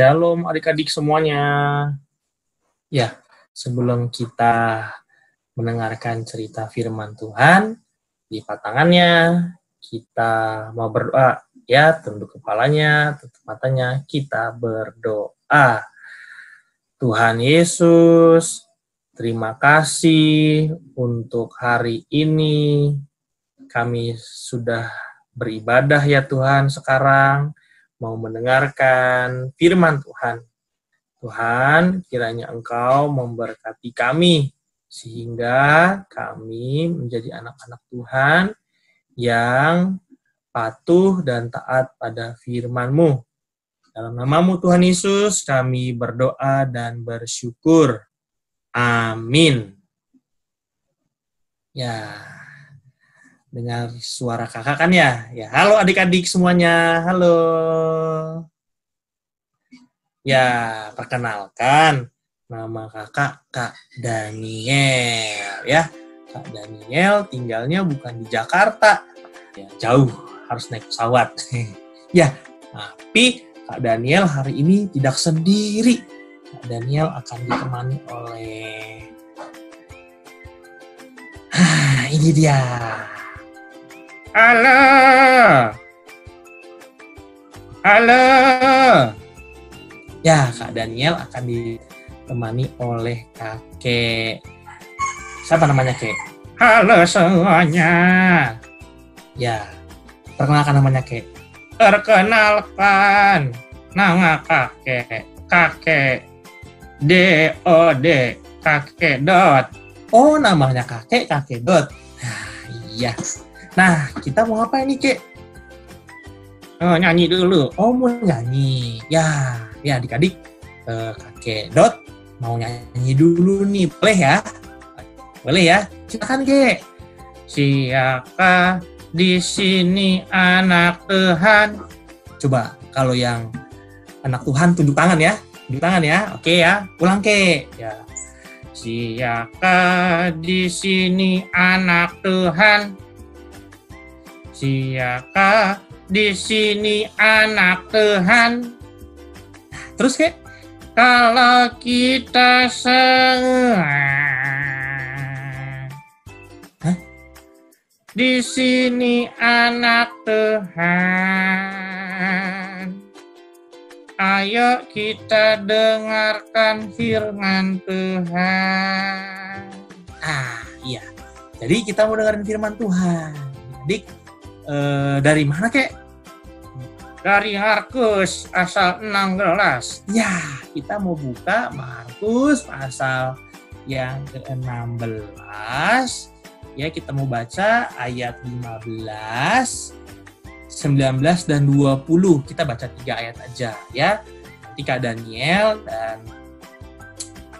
Shalom adik-adik semuanya. Ya, sebelum kita mendengarkan cerita firman Tuhan, lipat tangannya, kita mau berdoa. Ya, tunduk kepalanya, tutup matanya, kita berdoa. Tuhan Yesus, terima kasih untuk hari ini. Kami sudah beribadah ya Tuhan sekarang, mau mendengarkan firman Tuhan. Tuhan, kiranya Engkau memberkati kami, sehingga kami menjadi anak-anak Tuhan yang patuh dan taat pada firman-Mu. Dalam nama-Mu Tuhan Yesus, kami berdoa dan bersyukur. Amin. Ya, dengar suara kakak kan ya? Ya, halo adik-adik semuanya, halo. Ya, perkenalkan, nama kakak Kak Daniel ya. Kak Daniel tinggalnya bukan di Jakarta, ya, jauh, harus naik pesawat. Ya, tapi Kak Daniel hari ini tidak sendiri. Kak Daniel akan ditemani oleh... ini dia. Halo. Halo. Ya, Kak Daniel akan ditemani oleh kakek. Siapa namanya, Kek? Halo semuanya. Ya, perkenalkan namanya, Kek. Perkenalkan, nama kakek. Kakek DOD, kakek Dot. Oh, namanya kakek Dot. Nah, iya. Nah, kita mau apa ini, Kek? Oh, nyanyi dulu. Oh, mau nyanyi. Ya adik-adik, kakek Dot mau nyanyi dulu nih, boleh ya? Boleh ya? Silakan, Kek. Siapa di sini anak Tuhan? Coba kalau yang anak Tuhan tunjuk tangan ya. Tunjuk tangan ya. Oke ya. Ulang, Kek. Ya. Siapa di sini anak Tuhan? Siapa di sini anak Tuhan? Terus, Kek? Kalau kita di sini anak Tuhan. Ayo kita dengarkan firman Tuhan. Iya. Jadi kita mau dengerin firman Tuhan. Adik, dari mana, Kek? Dari Markus pasal 16. Ya, kita mau buka Markus pasal yang ke-16. Ya, kita mau baca ayat 15, 19, dan 20. Kita baca 3 ayat aja ya. Nanti Kak Daniel dan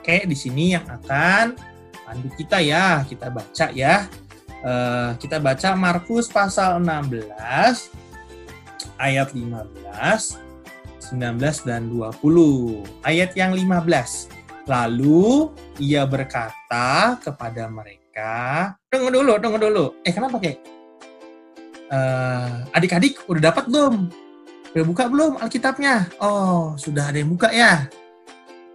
Kakek di sini yang akan pandu kita ya. Kita baca ya. Kita baca Markus pasal 16. Ayat 15, 19, dan 20. Ayat yang 15. Lalu ia berkata kepada mereka, tunggu dulu. Kenapa, Kek? Adik-adik udah dapat belum? Udah buka belum Alkitabnya? Oh, sudah ada yang buka ya.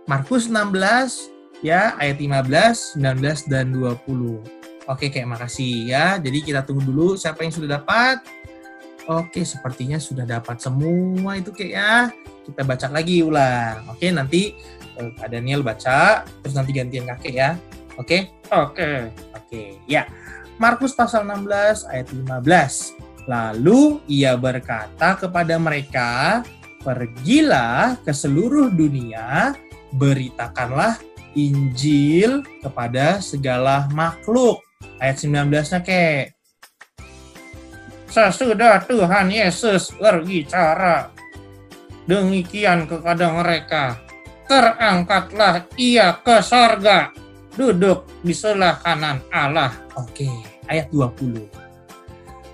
Markus 16, ya, ayat 15, 19, dan 20. Oke, Kek, makasih ya. Jadi kita tunggu dulu siapa yang sudah dapat. Oke, sepertinya sudah dapat semua itu, Kek ya. Kita baca lagi ulang. Oke, nanti Kak Daniel baca, terus nanti gantian kakek ya. Oke? Oke. Ya. Markus pasal 16 ayat 15. Lalu ia berkata kepada mereka, pergilah ke seluruh dunia, beritakanlah Injil kepada segala makhluk. Ayat 19-nya, Kek. Sesudah Tuhan Yesus berbicara demikian kepada mereka, terangkatlah ia ke sorga, duduk di sebelah kanan Allah. Oke, ayat 20.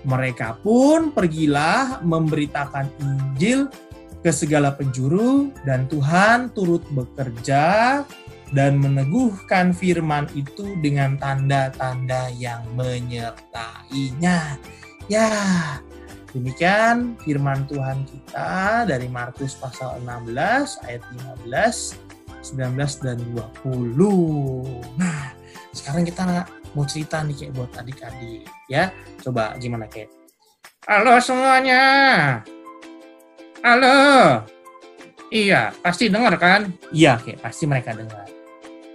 Mereka pun pergilah memberitakan Injil ke segala penjuru, dan Tuhan turut bekerja dan meneguhkan firman itu dengan tanda-tanda yang menyertainya. Ya, Demikian firman Tuhan kita dari Markus pasal 16 ayat 15, 19 dan 20. Nah, sekarang kita mau cerita nih kayak buat adik-adik ya. Coba gimana kayak? Halo semuanya. Halo. Iya, pasti dengar kan? Iya, kayak pasti mereka dengar.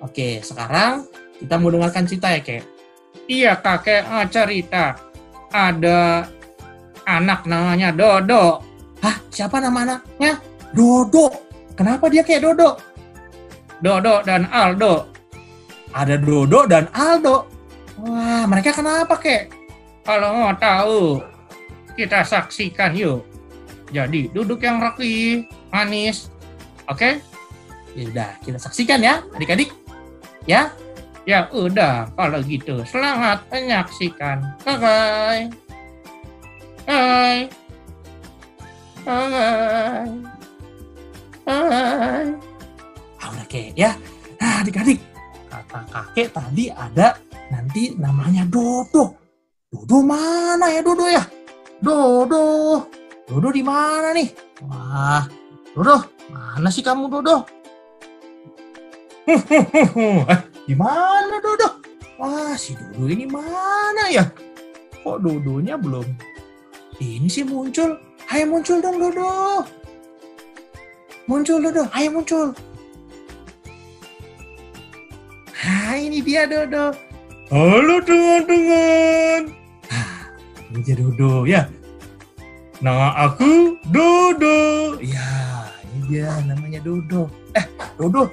Oke, sekarang kita mau dengarkan cerita ya, kayak. Iya, kakek cerita. Ada anak namanya Dodo. Hah? Siapa nama anaknya? Dodo. Kenapa dia kayak Dodo? Dodo dan Aldo. Ada Dodo dan Aldo. Wah, mereka kenapa kek? Kalau mau tahu, kita saksikan yuk. Jadi, duduk yang rapi, manis. Oke? Ya udah, kita saksikan ya, adik-adik. Ya? Ya udah, kalau gitu. Selamat menyaksikan. Bye-bye. Hai. Hai. Hai. Udah kek ya. Nah, adik-adik, kata kakek tadi ada nanti namanya Dodo. Dodo mana ya Dodo ya? Dodo. Dodo di mana nih? Wah, Dodo, mana sih kamu Dodo? Di mana Dodo? Wah, si Dodo ini mana ya? Kok Dodonya belum ini sih muncul? Ayo muncul dong Dodo. Muncul Dodo, ayo muncul. Hai, ini dia Dodo. Halo teman-teman. Ini dia Dodo ya. Nama aku Dodo. Ya, ini dia namanya Dodo. Dodo.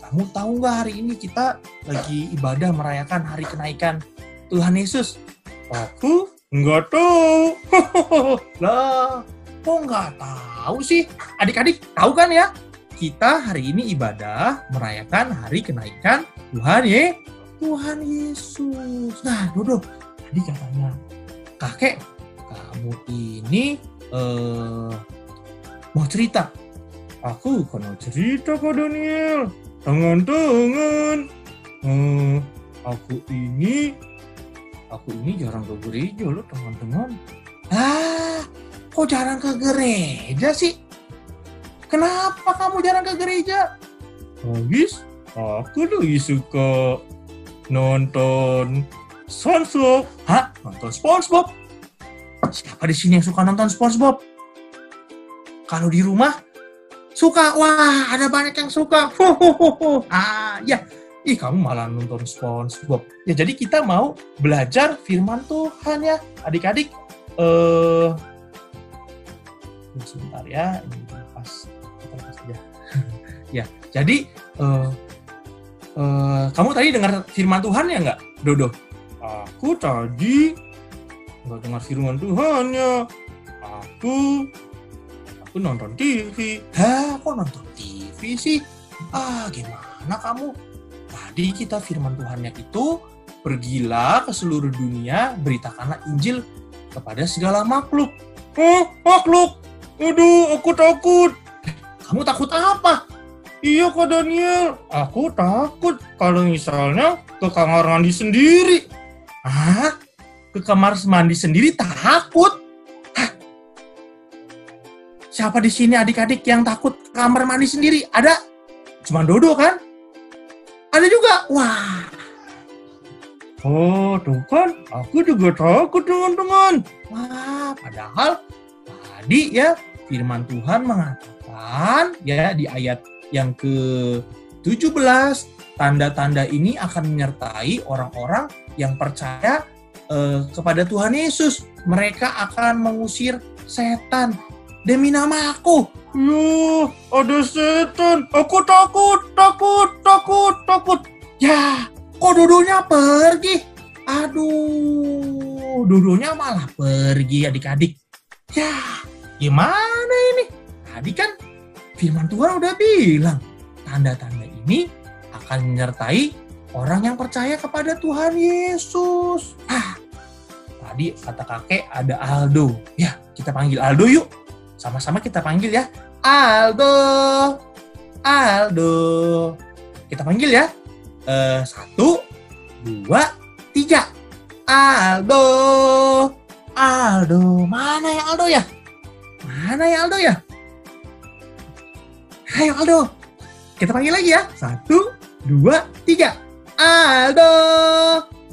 Kamu tahu nggak hari ini kita lagi ibadah merayakan hari kenaikan Tuhan Yesus? Aku nggak tahu. Lah, kok nggak tahu sih? Adik-adik tahu kan ya? Kita hari ini ibadah merayakan hari kenaikan Tuhan Yesus. Nah, Dodo, tadi katanya kakek, kamu ini mau cerita. Aku kan cerita Kak Daniel. Teman-teman, aku ini jarang ke gereja loh teman-teman. Kok jarang ke gereja sih? Kenapa kamu jarang ke gereja? Habis, aku lagi suka nonton SpongeBob. Hah? Nonton SpongeBob? Siapa di sini yang suka nonton SpongeBob? Kalau di rumah, suka. Wah, ada banyak yang suka. Ya. Ih, kamu malah nonton SpongeBob. Ya, jadi kita mau belajar firman Tuhan ya, adik-adik. Sebentar ya, ini pas aja. Ya, jadi kamu tadi dengar firman Tuhan ya nggak, Dodo? Aku tadi nggak dengar firman Tuhan ya. Aku nonton TV. Hah, kok nonton TV sih? Gimana kamu? Tadi kita firman Tuhannya itu, pergilah ke seluruh dunia, beritakanlah Injil kepada segala makhluk. Makhluk? Aduh, aku takut. Kamu takut apa? Iya Kak Daniel, aku takut kalau misalnya ke kamar mandi sendiri. Ke kamar mandi sendiri takut? Siapa di sini adik-adik yang takut ke kamar mandi sendiri? Ada? Cuma Dodo kan? Ada juga? Wah. Oh, tuh kan. Aku juga takut, teman-teman. Wah, padahal tadi ya firman Tuhan mengatakan ya di ayat yang ke-17, tanda-tanda ini akan menyertai orang-orang yang percaya kepada Tuhan Yesus. Mereka akan mengusir setan demi nama aku. Ada setan. Aku takut. Ya, kok Dodonya pergi? Aduh, Dodonya malah pergi adik-adik. Ya, gimana ini? Tadi kan firman Tuhan udah bilang, tanda-tanda ini akan menyertai orang yang percaya kepada Tuhan Yesus. Tadi kata kakek ada Aldo. Ya, kita panggil Aldo yuk. Sama-sama kita panggil ya. Aldo. Kita panggil ya. 1, 2, 3. Aldo. Aldo, mana ya Aldo ya? Mana ya Aldo ya? Ayo Aldo, kita panggil lagi ya. 1, 2, 3. Aldo,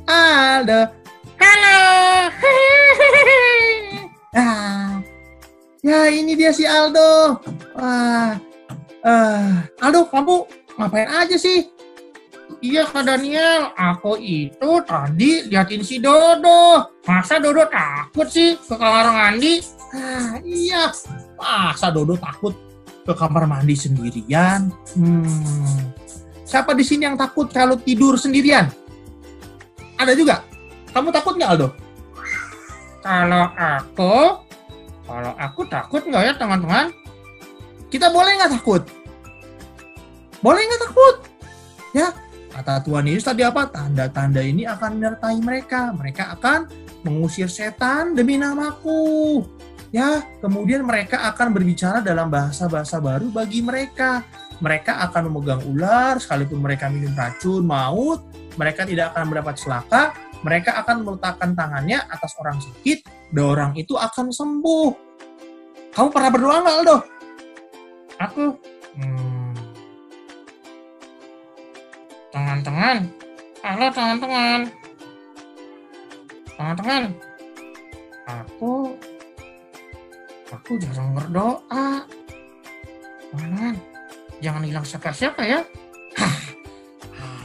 Aldo. Halo. Ya ini dia si Aldo. Aldo, kamu ngapain aja sih? Iya Kak Daniel, aku itu tadi liatin si Dodo. Masa Dodo takut sih ke kamar mandi? Iya, masa Dodo takut ke kamar mandi sendirian? Siapa di sini yang takut kalau tidur sendirian? Ada juga? Kamu takut nggak Aldo? Kalau aku takut nggak ya teman-teman? Kita boleh nggak takut? Boleh nggak takut? Ya, kata Tuhan Yesus tadi apa? Tanda-tanda ini akan menyertai mereka. Mereka akan mengusir setan demi namaku. Ya, kemudian mereka akan berbicara dalam bahasa-bahasa baru bagi mereka. Mereka akan memegang ular, sekalipun mereka minum racun maut. Mereka tidak akan mendapat celaka. Mereka akan meletakkan tangannya atas orang sakit, dan orang itu akan sembuh. Kamu pernah berdoa nggak, Aldo? Aku, teman-teman, halo teman-teman, aku jarang berdoa, teman-teman, jangan hilang siapa-siapa ya.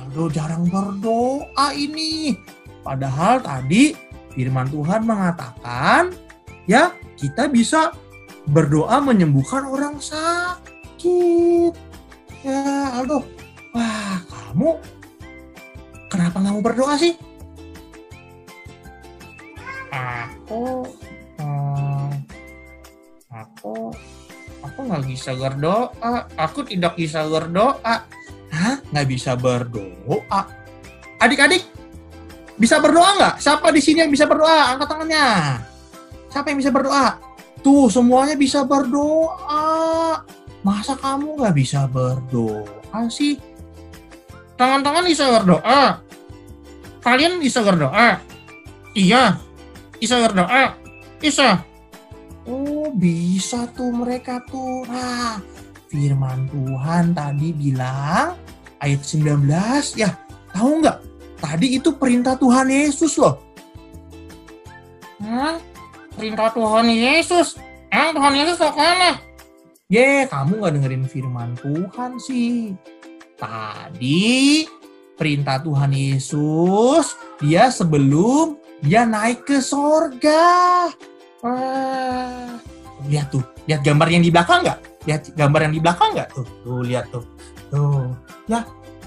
Aldo jarang berdoa ini, padahal tadi firman Tuhan mengatakan, ya kita bisa berdoa menyembuhkan orang sakit. Ya Aldo, wah kamu kenapa nggak mau berdoa sih? Aku nggak bisa berdoa. Aku tidak bisa berdoa. Hah? Nggak bisa berdoa? Adik-adik bisa berdoa nggak? Siapa di sini yang bisa berdoa? Angkat tangannya. Siapa yang bisa berdoa? Tuh semuanya bisa berdoa. Masa kamu nggak bisa berdoa sih? Tangan-tangan bisa berdoa. Kalian bisa berdoa? Iya. Bisa berdoa? Bisa. Oh, bisa tuh mereka tuh. Nah, firman Tuhan tadi bilang, ayat 19, ya tahu nggak? Tadi itu perintah Tuhan Yesus loh. Hah? Perintah Tuhan Yesus? Emang Tuhan Yesus mau kemana? Kamu nggak dengerin firman Tuhan sih. Tadi perintah Tuhan Yesus, dia sebelum dia naik ke sorga. Lihat tuh, lihat gambar yang di belakang nggak? Lihat gambar yang di belakang nggak tuh? Tuh lihat tuh, ya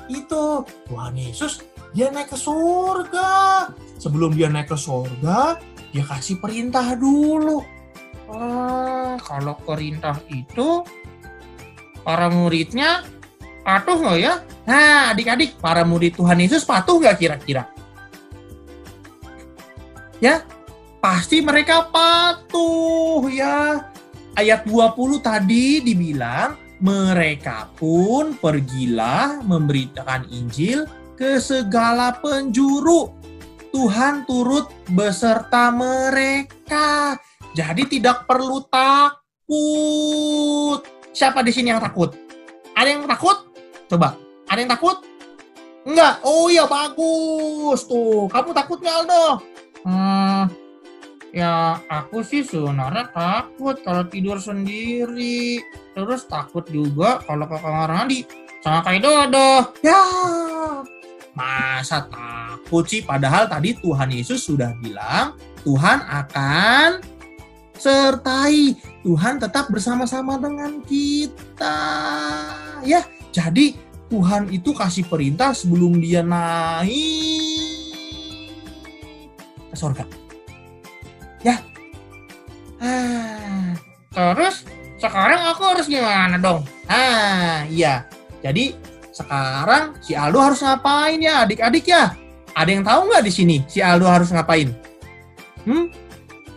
itu Tuhan Yesus dia naik ke sorga. Sebelum dia naik ke sorga, dia kasih perintah dulu. Kalau perintah itu para muridnya patuh nggak ya? Nah, adik-adik, para murid Tuhan Yesus patuh nggak kira-kira? Ya, pasti mereka patuh ya. Ayat 20 tadi dibilang, mereka pun pergilah memberitakan Injil ke segala penjuru. Tuhan turut beserta mereka. Jadi tidak perlu takut. Siapa di sini yang takut? Ada yang takut? Coba, ada yang takut? Enggak. Oh iya, bagus. Tuh, kamu takut nggak, Aldo? Ya aku sih sebenarnya takut kalau tidur sendiri. Terus takut juga kalau ke kamar mandi sama kayak Dodo. Ya, masa takut sih? Padahal tadi Tuhan Yesus sudah bilang Tuhan akan sertai. Tuhan tetap bersama-sama dengan kita. Ya, jadi Tuhan itu kasih perintah sebelum dia naik ke surga. Ya. Terus sekarang aku harus gimana dong? Iya. Jadi sekarang si Aldo harus ngapain ya, adik-adik ya? Ada yang tahu nggak di sini si Aldo harus ngapain?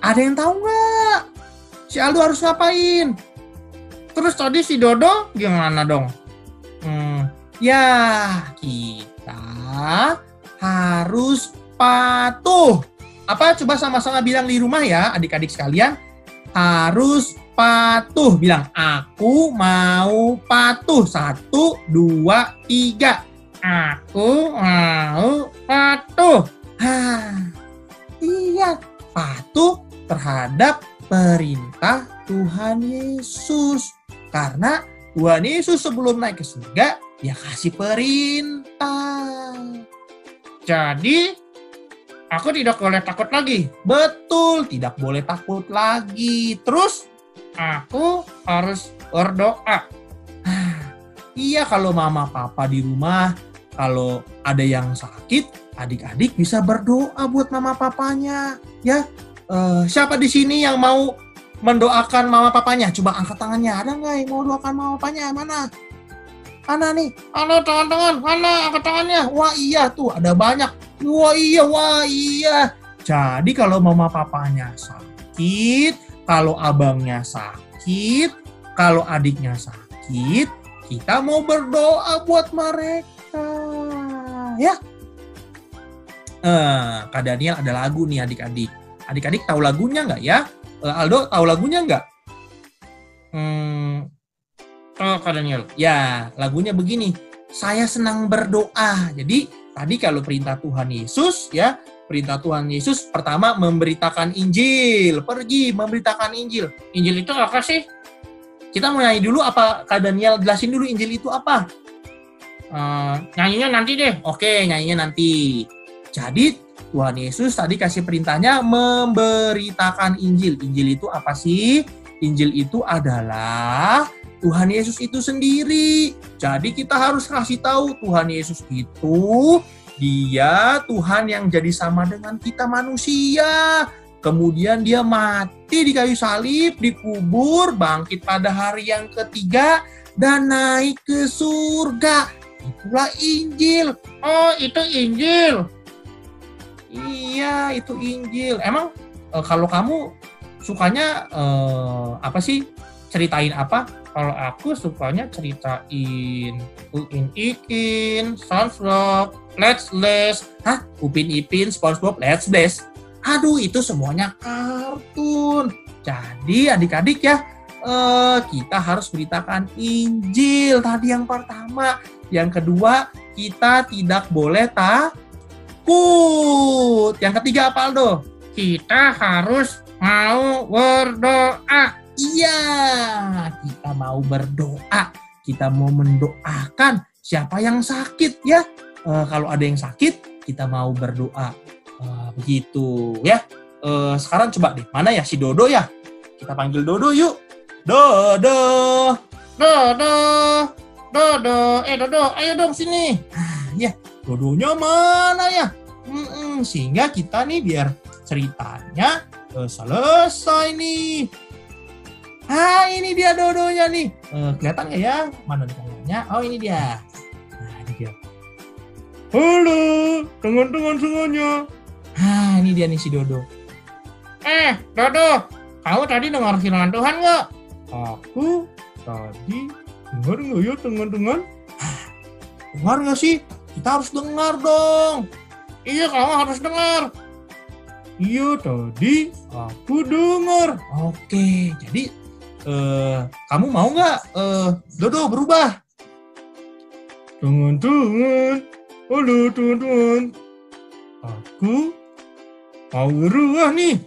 Ada yang tahu nggak? Si Aldo harus ngapain? Terus tadi si Dodo gimana dong? Ya kita harus patuh. Apa? Coba sama-sama bilang di rumah ya, adik-adik sekalian. Harus patuh. Bilang, aku mau patuh. 1, 2, 3. Aku mau patuh. Iya, patuh terhadap perintah Tuhan Yesus. Karena Tuhan Yesus sebelum naik ke surga, dia kasih perintah. Jadi, aku tidak boleh takut lagi. Betul, tidak boleh takut lagi. Terus, aku harus berdoa. Iya, kalau mama papa di rumah, kalau ada yang sakit, adik-adik bisa berdoa buat mama papanya. Ya, siapa di sini yang mau mendoakan mama papanya? Coba angkat tangannya. Ada nggak yang mau doakan mama papanya? Mana? Mana nih? Halo teman-teman, mana angkat tangannya? Wah iya tuh, ada banyak. Wah iya. Jadi kalau mama papanya sakit, kalau abangnya sakit, kalau adiknya sakit, kita mau berdoa buat mereka. Ya. Kak Daniel ada lagu nih adik-adik. Adik-adik tahu lagunya nggak ya? Aldo tahu lagunya nggak? Kak Daniel. Ya, lagunya begini. Saya senang berdoa. Jadi tadi kalau perintah Tuhan Yesus ya, perintah Tuhan Yesus pertama memberitakan Injil. Pergi memberitakan Injil. Injil itu apa sih? Kita mau nyanyi dulu apa Kak Daniel jelasin dulu Injil itu apa? Nyanyinya nanti deh. Oke, nyanyinya nanti. Jadi Tuhan Yesus tadi kasih perintahnya memberitakan Injil. Injil itu apa sih? Injil itu adalah Tuhan Yesus itu sendiri. Jadi kita harus kasih tahu Tuhan Yesus itu dia Tuhan yang jadi sama dengan kita manusia. Kemudian dia mati di kayu salib, dikubur, bangkit pada hari yang ketiga, dan naik ke surga. Itulah Injil. Oh, itu Injil. Iya, itu Injil. Emang kalau kamu sukanya apa sih? Ceritain apa? Kalau aku sukanya ceritain Upin Ipin, SpongeBob, Let's Bless. Hah? Upin Ipin, SpongeBob, Let's Bless. Aduh, itu semuanya kartun. Jadi adik-adik ya, kita harus beritakan Injil tadi yang pertama. Yang kedua, kita tidak boleh takut. Yang ketiga apa Aldo? Kita harus mau berdoa. Iya, kita mau berdoa. Kita mau mendoakan siapa yang sakit ya. Kalau ada yang sakit, kita mau berdoa. Begitu ya. Sekarang coba deh, mana ya si Dodo ya? Kita panggil Dodo yuk. Dodo. Dodo. Dodo. Dodo, ayo dong sini. Ya, Dodonya mana ya? Sehingga kita nih biar ceritanya selesai nih. Ini dia Dodonya nih. Kelihatan nggak ya? Mana tangannya? Oh, ini dia. Nah, ini dia. Halo, teman-teman semuanya. Ini dia nih si Dodo. Dodo, kamu tadi dengar firman Tuhan nggak? Aku tadi dengar nggak ya teman-teman? Dengar nggak sih? Kita harus dengar dong. Iya, kamu harus dengar. Iya, tadi aku dengar. Oke, jadi kamu mau nggak Dodo berubah? Teman-teman, halo teman-teman, aku mau berubah nih.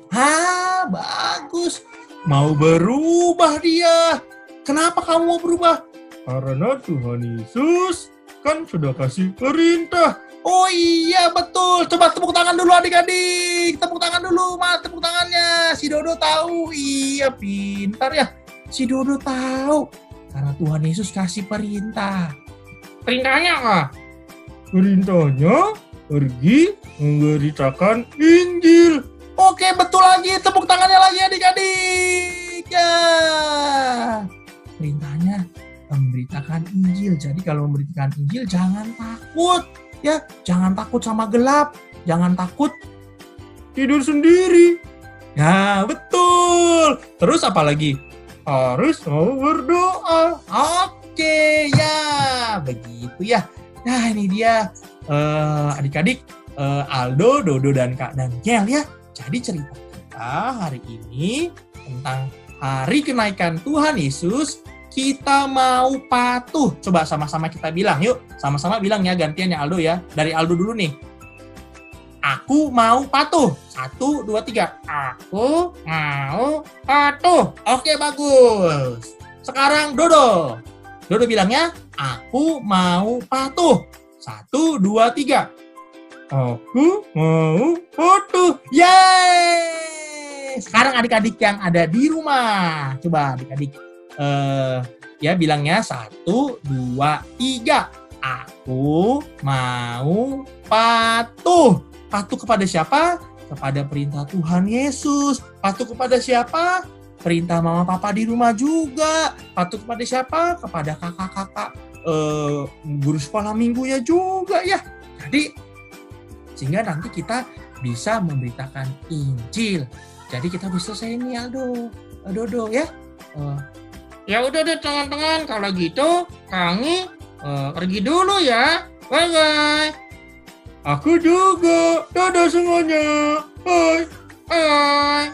Bagus, mau berubah dia. Kenapa kamu mau berubah? Karena Tuhan Yesus kan sudah kasih perintah. Oh iya betul, coba tepuk tangan dulu adik-adik. Tepuk tangan dulu, Mas, tepuk tangannya. Si Dodo tahu, iya pintar ya. Si Dodo tahu, karena Tuhan Yesus kasih perintah. Perintahnya apa? Perintahnya pergi memberitakan Injil. Oke, betul lagi, tepuk tangannya lagi adik-adik. Ya. Perintahnya memberitakan Injil. Jadi kalau memberitakan Injil jangan takut. Ya, jangan takut sama gelap, jangan takut tidur sendiri. Ya, betul. Terus apa lagi? Harus mau berdoa. Oke, ya. Begitu ya. Nah, ini dia adik-adik Aldo, Dodo, dan Kak Daniel ya. Jadi cerita kita hari ini tentang hari kenaikan Tuhan Yesus. Kita mau patuh. Coba sama-sama kita bilang, yuk. Sama-sama bilang ya, gantian ya Aldo ya. Dari Aldo dulu nih. Aku mau patuh. 1, 2, 3. Aku mau patuh. Oke, bagus. Sekarang Dodo. Dodo bilangnya, aku mau patuh. 1, 2, 3. Aku mau patuh. Yeay! Sekarang adik-adik yang ada di rumah. Coba adik-adik. Ya bilangnya 1, 2, 3. Aku mau patuh. Patuh kepada siapa? Kepada perintah Tuhan Yesus. Patuh kepada siapa? Perintah mama papa di rumah juga. Patuh kepada siapa? Kepada kakak-kakak guru sekolah minggunya juga ya. Jadi sehingga nanti kita bisa memberitakan Injil. Jadi kita bisa selesai nih Aldo, Dodo ya. Ya udah deh teman-teman, kalau gitu kami pergi dulu ya. Bye-bye. Aku juga. Dadah semuanya. Bye. Bye.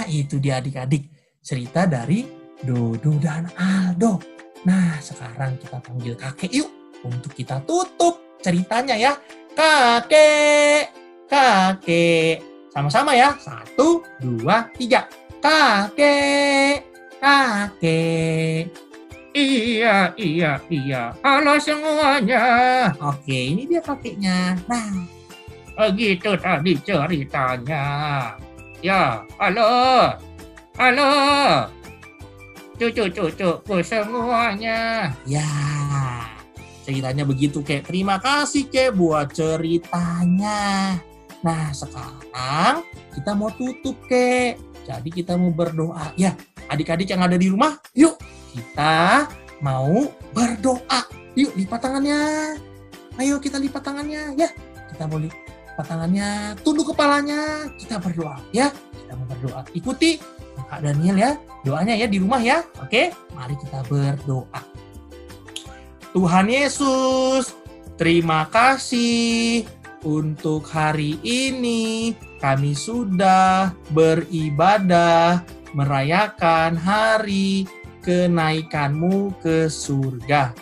Itu dia adik-adik. Cerita dari Dodo dan Aldo. Nah, sekarang kita panggil kakek yuk. Untuk kita tutup ceritanya ya. Kakek. Kakek. Sama-sama ya. 1, 2, 3. Kakek. Kakek. Iya. Halo semuanya. Oke, ini dia kakeknya. Nah, begitu tadi ceritanya. Ya, halo. Cucu-cucuku semuanya. Ya, ceritanya begitu, Kek. Terima kasih, Kek, buat ceritanya. Nah, sekarang kita mau tutup, Kek. Jadi kita mau berdoa. Ya, adik-adik yang ada di rumah, yuk. Kita mau berdoa. Yuk, lipat tangannya. Ayo kita lipat tangannya ya. Kita mau lipat tangannya, tunduk kepalanya. Kita berdoa ya. Kita mau berdoa. Ikuti Kak Daniel ya. Doanya ya di rumah ya. Oke, mari kita berdoa. Tuhan Yesus, terima kasih untuk hari ini. Kami sudah beribadah merayakan hari kenaikan-Mu ke surga.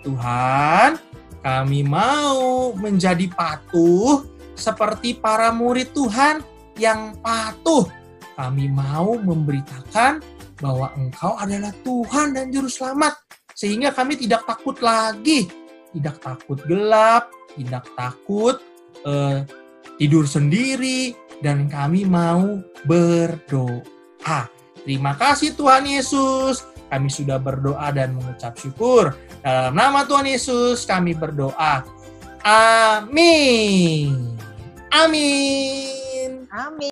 Tuhan, kami mau menjadi patuh seperti para murid Tuhan yang patuh. Kami mau memberitakan bahwa Engkau adalah Tuhan dan Juru Selamat. Sehingga kami tidak takut lagi. Tidak takut gelap, tidak takut tidur sendiri. Dan kami mau berdoa. Terima kasih Tuhan Yesus. Kami sudah berdoa dan mengucap syukur. Dalam nama Tuhan Yesus kami berdoa. Amin. Amin. Amin.